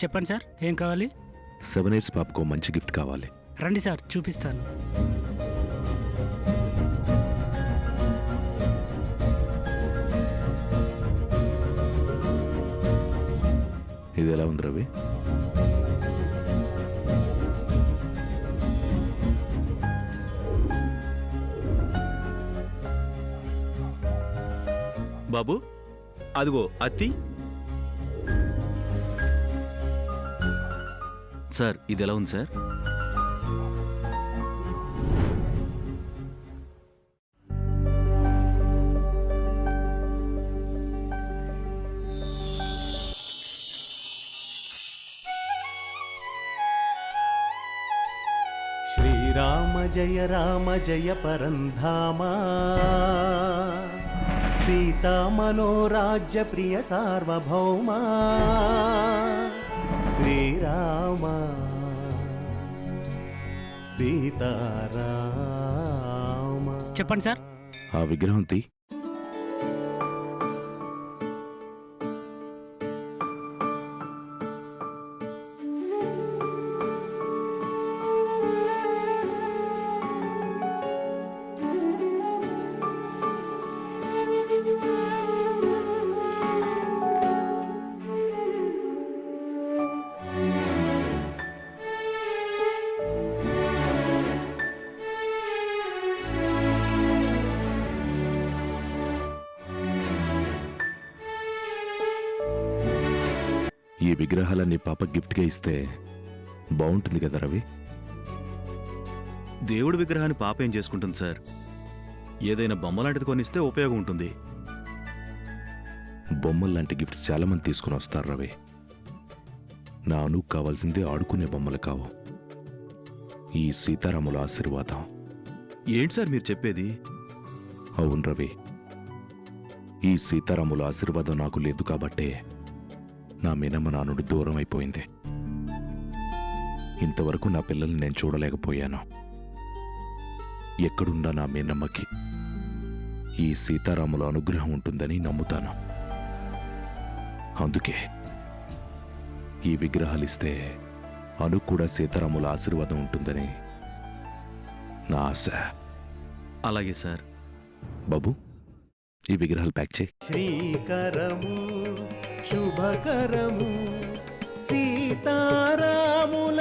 చెప్పండి సార్, ఏం కావాలి? 7 పాపకు మంచి గిఫ్ట్ కావాలి. రండి సార్, చూపిస్తాను. ఇది ఎలా ఉంది రవి? బాబు, అదిగో అత్తి. సార్, ఇది ఎలా ఉంది సార్? రామ జయ పరంధామా సీతా మనోరాజ్య ప్రియ సార్వభౌమా శ్రీరామ సీతారామ. చెప్పండి సార్. ఆ విగ్రహం తీ. ఈ విగ్రహాలన్నీ పాప గిఫ్ట్గా ఇస్తే బాగుంటుంది కదా రవి? దేవుడి విగ్రహాన్ని పాప ఏం చేసుకుంటుంది సార్? ఏదైనా బొమ్మలాంటిది కొనిస్తే ఉపయోగం ఉంటుంది. బొమ్మల్లాంటి గిఫ్ట్స్ చాలామంది తీసుకుని వస్తారు రవి. నా అనుకు కావాల్సింది ఆడుకునే బొమ్మలు కావు, ఈ సీతారాముల ఆశీర్వాదం. ఏంటి సార్ మీరు చెప్పేది? అవును రవి, ఈ సీతారాముల ఆశీర్వాదం నాకు లేదు కాబట్టే నా మీనమ్మ నా నుండి దూరం అయిపోయింది. ఇంతవరకు నా పిల్లల్ని నేను చూడలేకపోయాను. ఎక్కడున్నా నా మీనమ్మకి ఈ సీతారాముల అనుగ్రహం ఉంటుందని నమ్ముతాను. అందుకే ఈ విగ్రహాలిస్తే అను కూడా సీతారాముల ఆశీర్వాదం ఉంటుందని నా ఆశ. అలాగే సార్. బాబు, ఈ విగ్రహాలు ప్యాక్ చేయి. శ్రీకరము శుభకరము సీతారాముల